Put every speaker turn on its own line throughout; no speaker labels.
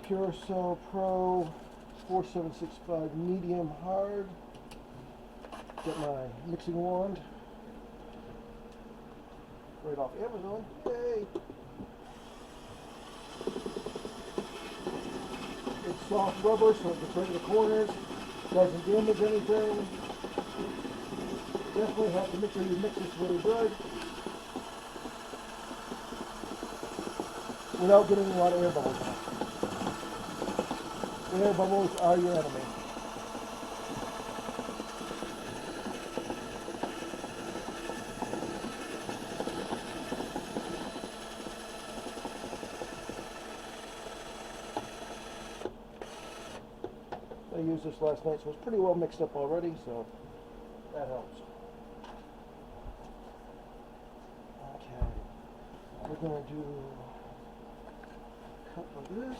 Pure Cell Pro 4765 medium hard. Got my mixing wand right off Amazon. Yay! It's soft rubber, so it gets right in the corners. Doesn't damage anything. Definitely have to make sure you mix this really good without getting a lot of air bubbles in it. Air bubbles are your enemy. I used this last night, so it's pretty well mixed up already, so that helps. Okay, we're going to do a cup of this.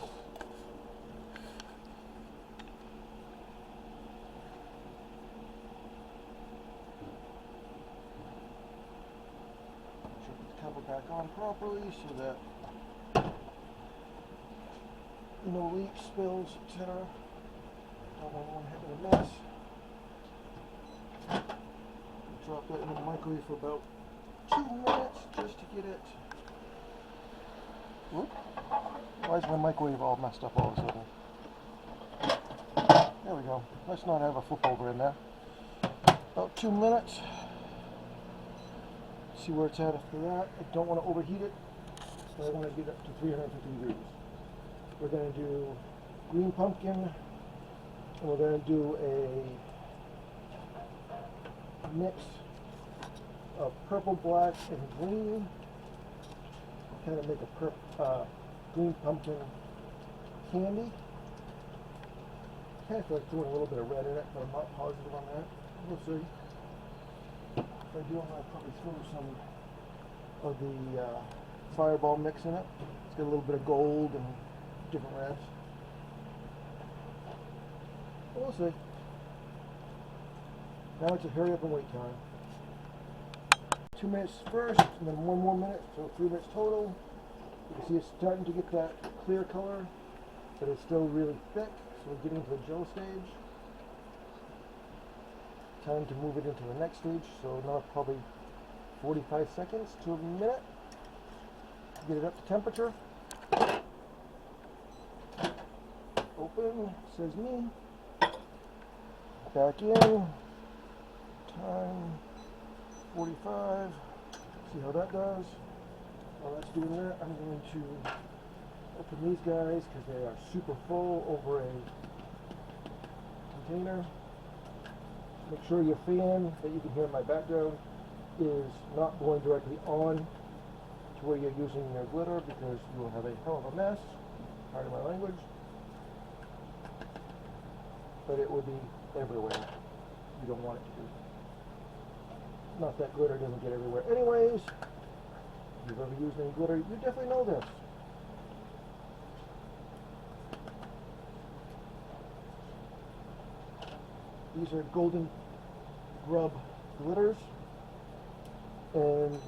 Put the cover back on properly so that no leaks, spills, etc. Don't want one head of a mess. Drop that in the microwave for about 2 minutes just to get it. Whoop. Why is my microwave all messed up all of a sudden? There we go. Let's not have a flip over in there. About 2 minutes. See where it's at after that. I don't want to overheat it, so I want to get it up to 350 degrees. We're going to do green pumpkin. And we're going to do a mix of purple, black, and green. Kind of make a green pumpkin candy. Kind of feel like doing a little bit of red in it, but I'm not positive on that. We'll see. If I do, I'm going to probably throw some of the fireball mix in it. It's got a little bit of gold and different reds. We'll see. Now it's a hurry up and wait time. 2 minutes first, and then 1 more minute, so 3 minutes total. You can see it's starting to get that clear color, but it's still really thick, so we're getting to the gel stage. Time to move it into the next stage, so now probably 45 seconds to a minute. Get it up to temperature. Open, says me. Back in, time 45, see how that does. While that's doing that, I'm going to open these guys because they are super full over a container. Make sure your fan that you can hear in my background is not going directly on to where you're using your glitter, because you will have a hell of a mess, pardon my language, but it will be everywhere. You don't want it to be. Not that glitter doesn't get everywhere anyways. If you've ever used any glitter, you definitely know this. These are Golden Grub glitters, and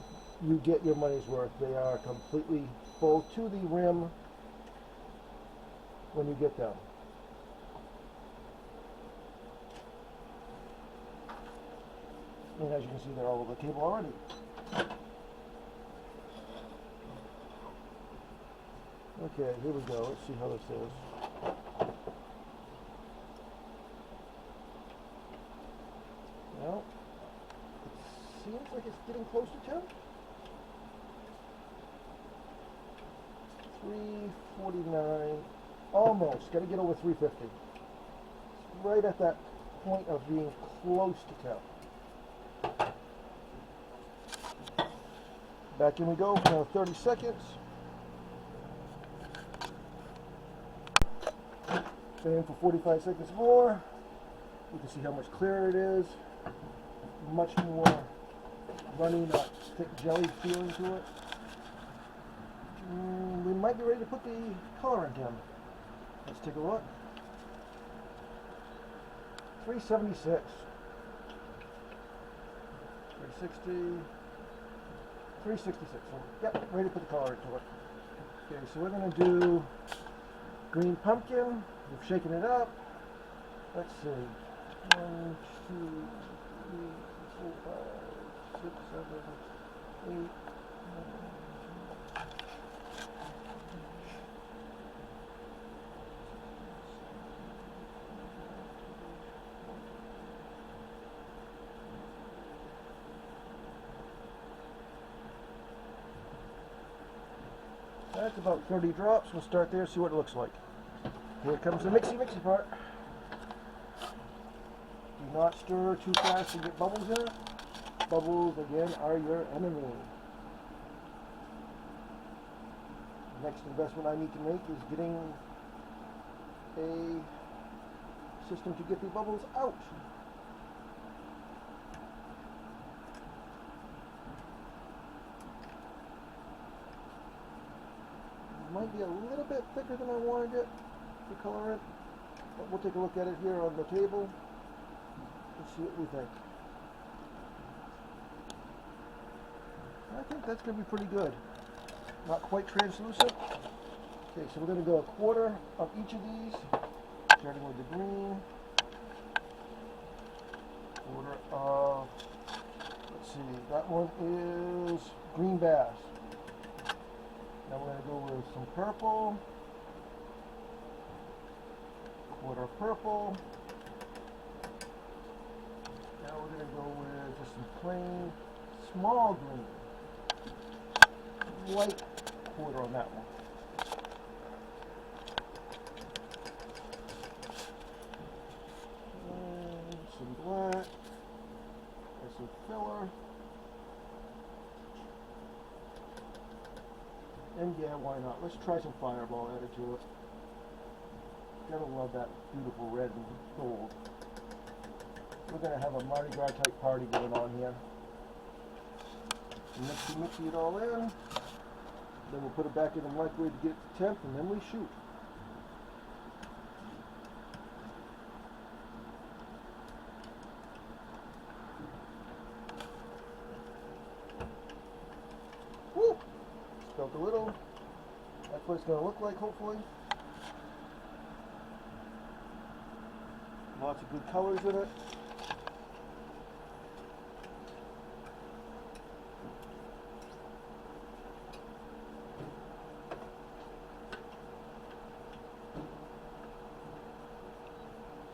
you get your money's worth. They are completely full to the rim when you get them. And as you can see, they're all over the table already. Okay, here we go. Let's see how this is. Well, it seems like it's getting close to 10. 349. Almost. Got to get over 350. It's right at that point of being close to 10. Back in we go for another 30 seconds. Stay in for 45 seconds more. You can see how much clearer it is. Much more runny, not thick jelly feeling to it. We might be ready to put the color in, Tim. Let's take a look. 376. 360. 366. So, yep, ready to put the color into it. Okay, so we're going to do green pumpkin. We've shaken it up. Let's see. 1, 2, 3, 4, 5, 6, 7, 8. That's about 30 drops. We'll start there, see what it looks like. Here comes the mixy part. Do not stir too fast to get bubbles in it. Bubbles, again, are your enemy. The next investment I need to make is getting a system to get the bubbles out. Might be a little bit thicker than I wanted it to color it, but we'll take a look at it here on the table and see what we think. I think that's going to be pretty good. Not quite translucent. Okay, so we're going to go 1/4 of each of these, starting with the green. 1/4 of, let's see, that one is green bass. Now we're going to go with some purple, 1/4 of purple. Now we're going to go with just some plain small green, light 1/4 on that one. And some black, and some filler. And yeah, why not? Let's try some Fireball added to it. Gotta love that beautiful red and gold. We're gonna have a Mardi Gras type party going on here. Mix it all in. Then we'll put it back in the microwave to get it to temp, and then we shoot. Woo! Spilled a little. That's what it's going to look like, hopefully. Lots of good colors in it.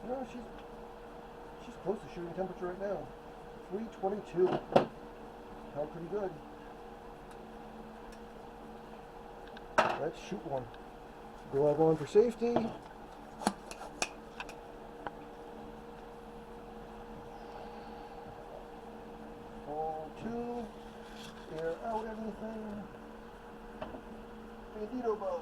No, she's close to shooting temperature right now. 322. Sounds pretty good. Let's shoot one. Glove on for safety. Ball 2. Air out everything. Bandito bow.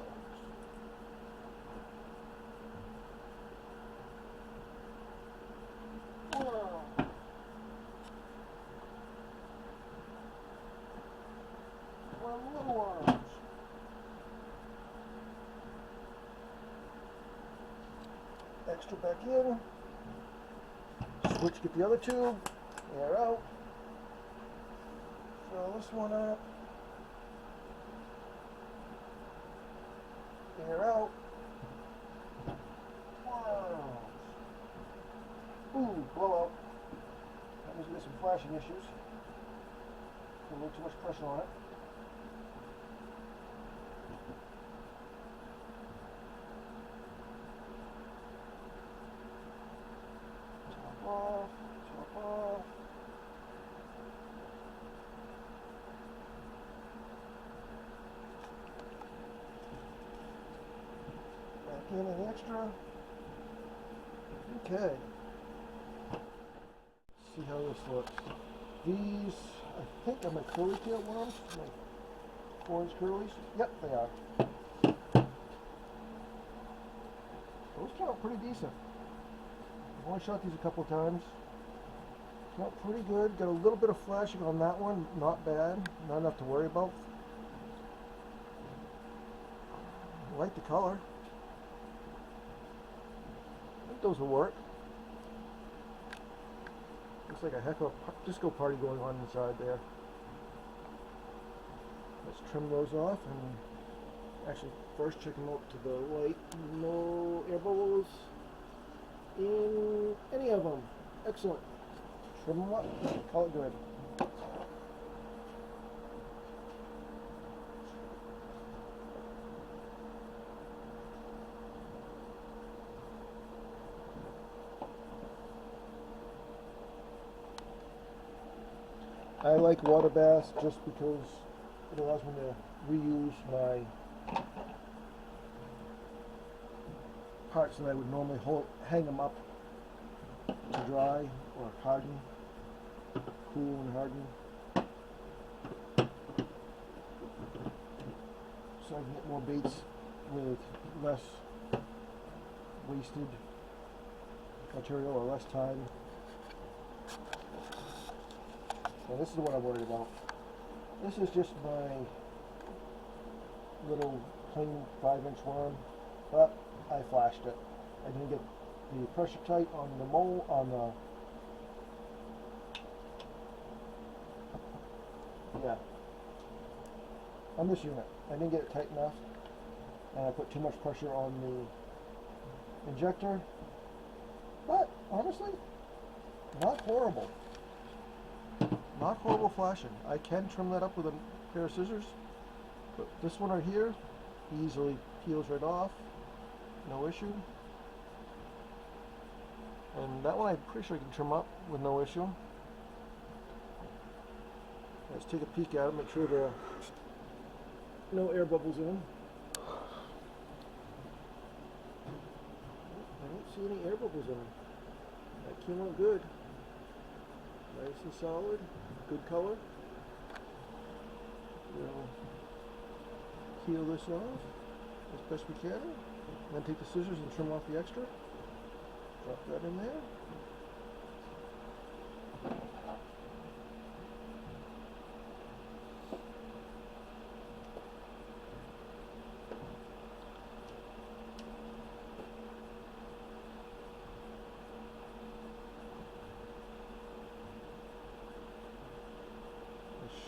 One little arms. Extra back in. Switch, get the other two. Air out. Fill this one up. Air out. Wow. Ooh, blowout. That means we got some flashing issues. A little too much pressure on it. Top off, top off. Back in an extra. Okay. See how this looks. These, I think are my curly tail worms, my 4-inch curlies. Yep, they are. Those came out pretty decent. I've only shot these a couple times. Came out pretty good. Got a little bit of flashing on that one. Not bad. Not enough to worry about. I like the color. I think those will work. Looks like a heck of a disco party going on inside there. Let's trim those off and actually first check them out to the light. No Excellent. Trim them up. Call it good. I like water baths just because it allows me to reuse my parts that I would normally hang them up to dry or harden, cool and harden. So I can get more baits with less wasted material or less time. So this is what I'm worried about. This is just my little plain 5-inch worm, but I flashed it. I didn't get the pressure tight on the mold, on this unit. I didn't get it tight enough, and I put too much pressure on the injector. But honestly, not horrible. Not horrible flashing. I can trim that up with a pair of scissors, but this one right here easily peels right off, no issue. And that one I'm pretty sure I can trim up with no issue. Let's take a peek at it, make sure there are no air bubbles in them. I don't see any air bubbles in them. That came out good. Nice and solid, good color. We'll peel this off as best we can, then take the scissors and trim off the extra. Drop that in there.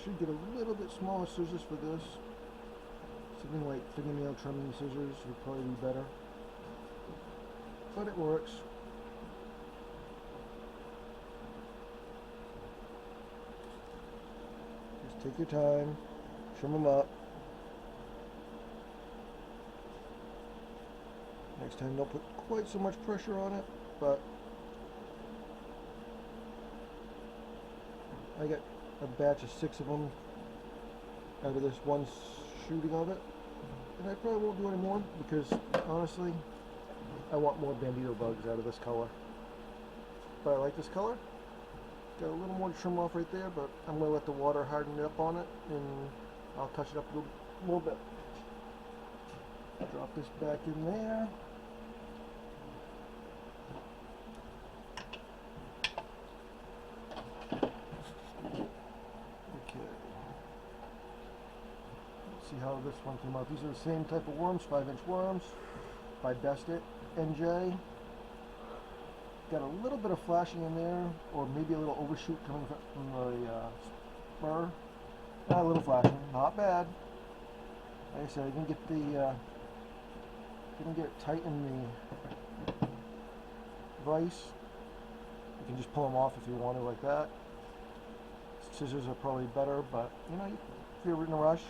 Should get a little bit smaller scissors for this. Something like fingernail trimming scissors would probably be better. But it works. Just take your time, trim them up. Next time don't put quite so much pressure on it, but I got a batch of 6 of them out of this one shooting of it, and I probably won't do any more because honestly I want more bandito bugs out of this color. But I like this color. Got a little more to trim off right there, but I'm going to let the water harden it up on it and I'll touch it up a little bit. Drop this back in there. See how this one came out. These are the same type of worms, 5-inch worms by Best It NJ. Got a little bit of flashing in there, or maybe a little overshoot coming from the spur. A little flashing, not bad. Like I said, I didn't get didn't get it tight in the vise. You can just pull them off if you want to, like that. Scissors are probably better, but you know, if you're in a rush,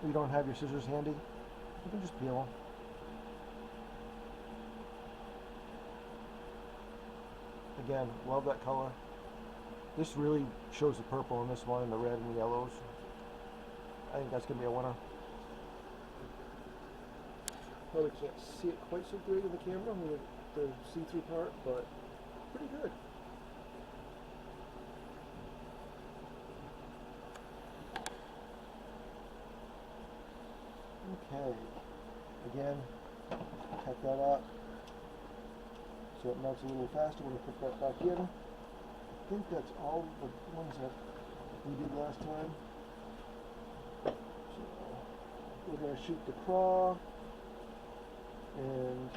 you don't have your scissors handy, you can just peel them. Again, love that color. This really shows the purple in this one and the red and the yellows. I think that's going to be a winner. Probably can't see it quite so great in the camera with the see-through part, but pretty good. Okay, again, cut that up so it melts a little faster when you put that back in. I think that's all the ones that we did last time. So we're going to shoot the craw and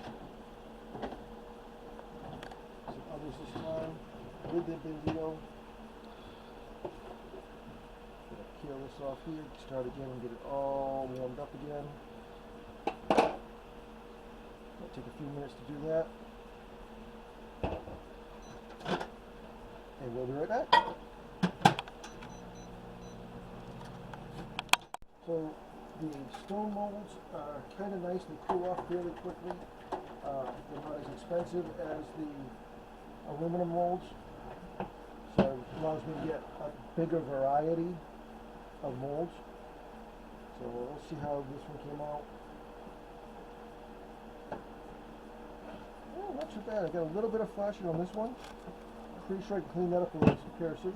some others this time with the bandito. Peel this off here, start again and get it all warmed up again. It'll take a few minutes to do that. and we'll be right back. So the stone molds are kind of nice. They cool off fairly quickly. They're not as expensive as the aluminum molds, so it allows me to get a bigger variety of molds. So let's see how this one came out. Oh, not too bad. I got a little bit of flashing on this one. Pretty sure I can clean that up with a pair of scissors.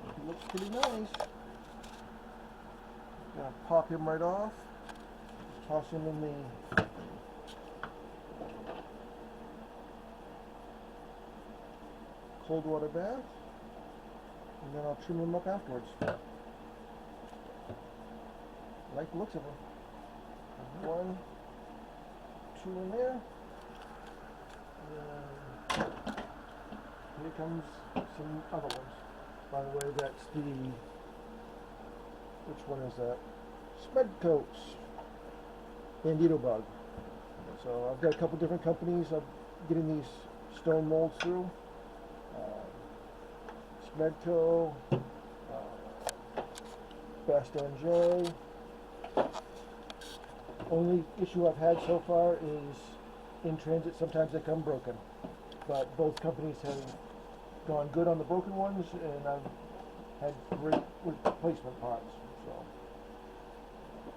It looks pretty nice. Gonna pop him right off. Toss him in the cold water bath, and then I'll trim him up afterwards. I like the looks of them. 1, 2 in there. And here comes some other ones. By the way, that's the, which one is that? Smedcoats Bandito bug. So I've got a couple different companies I'm getting these stone molds through. Smedco, Best NJ. Only issue I've had so far is in transit, sometimes they come broken. But both companies have gone good on the broken ones, and I've had great replacement parts. So,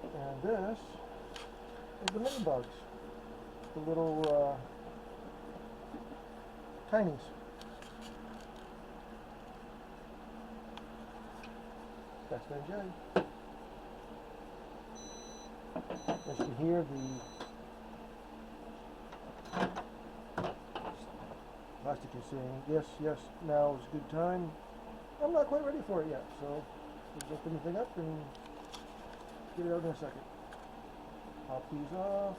and this is the mini bugs, the little tinies. Best NJ. As you hear, the plastic is saying, yes, yes, now is a good time. I'm not quite ready for it yet, so let's open the thing up and get it out in a second. Pop these off.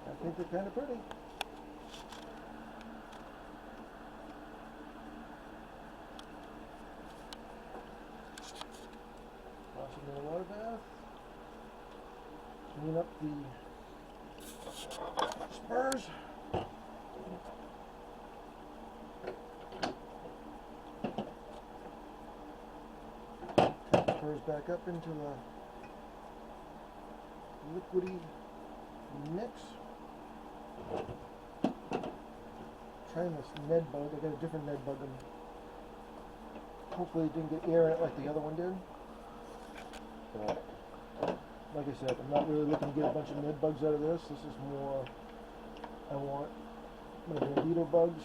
I think they're kind of pretty. Toss them in the water bath. Clean up the spurs. Take the spurs back up into the liquidy mix. Trying this Ned bug. I got a different Ned bug, and hopefully it didn't get air in it like the other one did. But like I said, I'm not really looking to get a bunch of Ned bugs out of this. This is more, I want my Bandito bugs.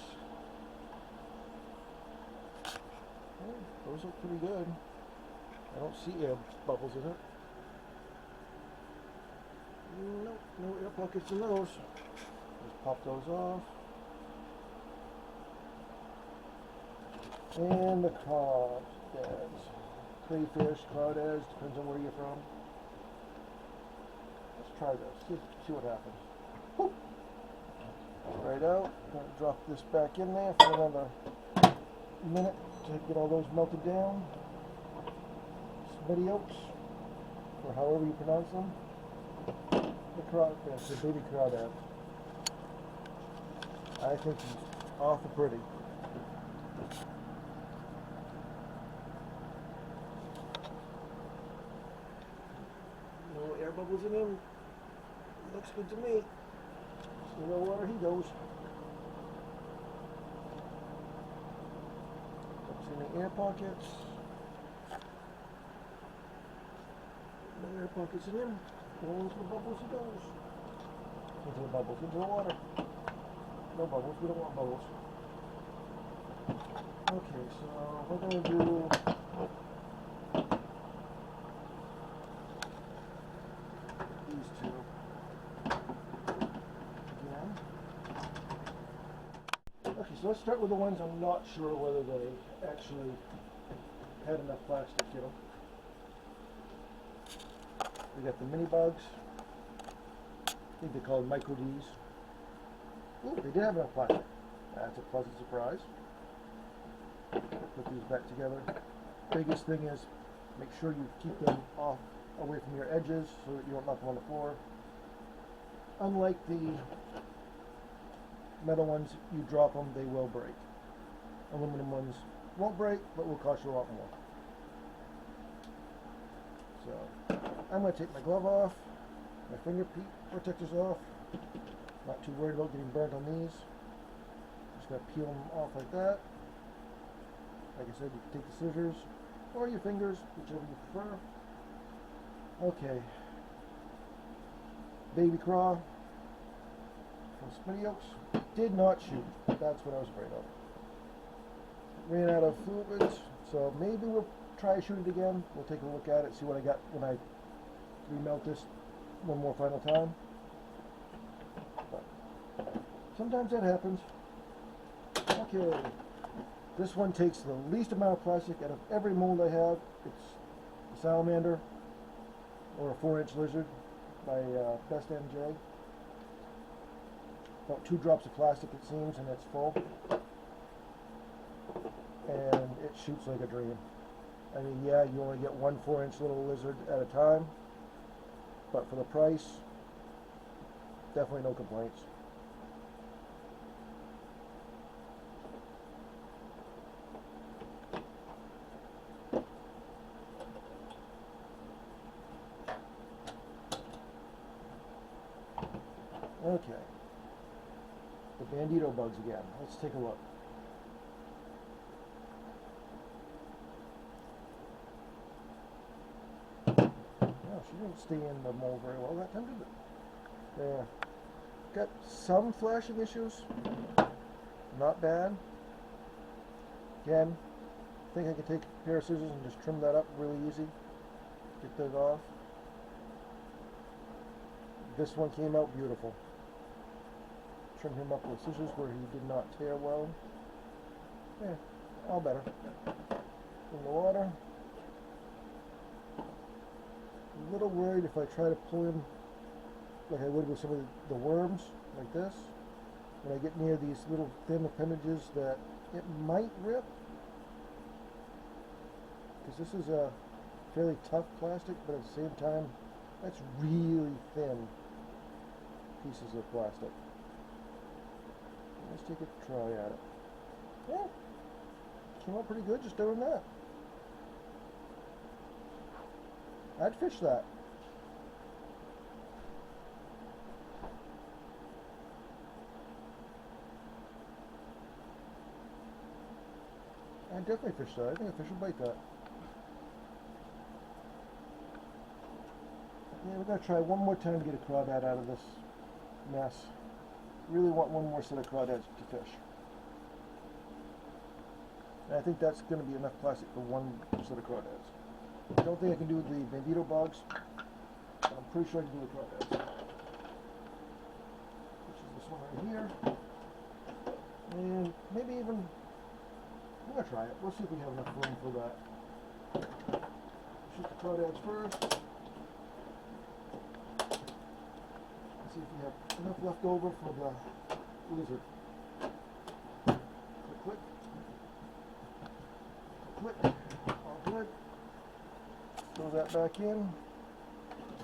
Oh, those look pretty good. I don't see air bubbles in it. Nope, no air pockets in those. Just pop those off. And the crawdads. Crayfish, crawdads, depends on where you're from. Let's try this, see what happens. Whoop. Right out. Gonna drop this back in there for another minute to get all those melted down. Smedioaks, or however you pronounce them. The crawdads, the baby crawdad. I think he's awful pretty. No air bubbles in him. Looks good to me. So no water, he goes. Looks in the air pockets. No air pockets in him. Into the bubbles he goes. Into the bubbles, into the water. No bubbles, we don't want bubbles. Okay, so we're going to do these two again. Okay, so let's start with the ones I'm not sure whether they actually had enough plastic in them. We got the mini bugs. I think they're called micro D's. Ooh, they did have enough plastic. That's a pleasant surprise. Put these back together. Biggest thing is make sure you keep them off away from your edges so that you don't knock them on the floor. Unlike the metal ones, you drop them, they will break. Aluminum ones won't break, but will cost you a lot more. So I'm going to take my glove off, my finger protectors off. Not too worried about getting burnt on these. Just going to peel them off like that. Like I said, you can take the scissors or your fingers, whichever you prefer. Okay. Baby craw from Smitty Oaks did not shoot. That's what I was afraid of. Ran out of fluids, so maybe we'll try to shoot it again. We'll take a look at it, see what I got when I remelt this one more final time. But sometimes that happens. Okay. This one takes the least amount of plastic out of every mold I have. It's a salamander, or a 4-inch lizard by Best MJ. About 2 drops of plastic it seems, and it's full. And it shoots like a dream. I mean, yeah, you only get one 4-inch little lizard at a time, but for the price, definitely no complaints. Okay, the bandito bugs again. Let's take a look. Oh, she didn't stay in the mold very well that time, did it? There. Got some flashing issues. Not bad. Again, I think I could take a pair of scissors and just trim that up really easy. Get those off. This one came out beautiful. Trim him up with scissors where he did not tear well. Yeah, all better. In the water. A little worried if I try to pull him like I would with some of the worms, like this. When I get near these little thin appendages, that it might rip. Because this is a fairly tough plastic, but at the same time, that's really thin pieces of plastic. Let's take a try at it. Yeah, came out pretty good just doing that. I'd fish that. I'd definitely fish that. I think a fish will bite that. Yeah, we're going to try one more time to get a crawdad out of this mess. Really want one more set of crawdads to fish. And I think that's going to be enough plastic for one set of crawdads. I don't think I can do the bandito bugs. I'm pretty sure I can do the crawdads. Which is this one right here. And maybe even, I'm going to try it. We'll see if we have enough room for that. Shoot the crawdads first. See if we have enough left over for the lizard. Click, click. Click. All good. Throw that back in.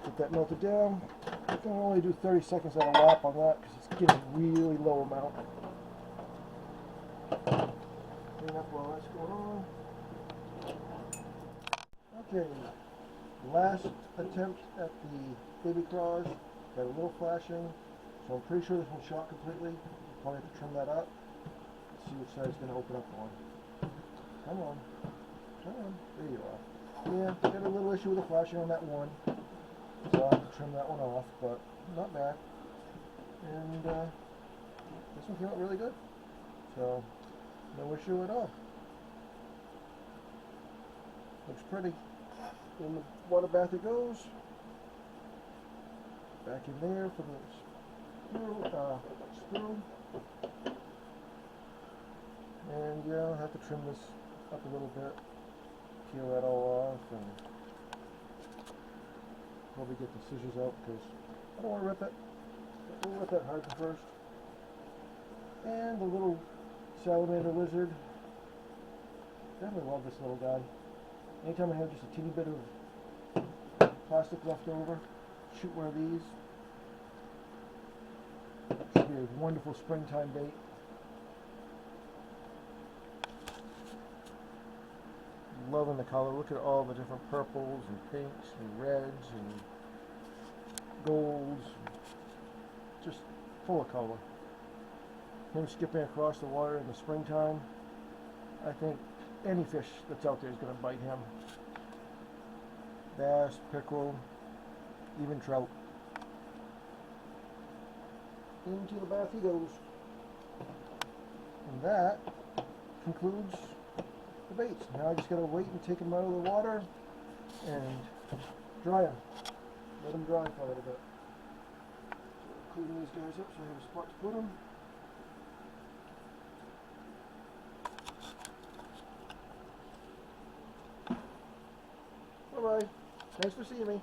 Get that melted down. I'm going to only do 30 seconds at a lap on that because it's getting really low amount. Clean up while that's going on. Okay. Last attempt at the baby craws. Got a little flashing, so I'm pretty sure this one shot completely. Probably have to trim that up. Let's see which side it's going to open up on. Come on. Come on. There you are. Yeah, got a little issue with the flashing on that one. So I'll have to trim that one off, but not bad. And this one came out really good. So, no issue at all. Looks pretty. In the water bath it goes. Back in there for the screw. And yeah, I'll have to trim this up a little bit, peel that all off, and probably get the scissors out because I don't want to rip it. We'll rip that hard first. And the little salamander lizard. Definitely love this little guy. Anytime I have just a teeny bit of plastic left over, shoot one of these. Should be a wonderful springtime bait. Loving the color. Look at all the different purples and pinks and reds and golds. Just full of color. Him skipping across the water in the springtime, I think any fish that's out there is going to bite him. Bass, pickerel, even trout. Into the bath he goes. And that concludes the baits. Now I just got to wait and take them out of the water and dry them. Let them dry for a little bit. Clean these guys up so I have a spot to put them. Bye-bye. Thanks for seeing me.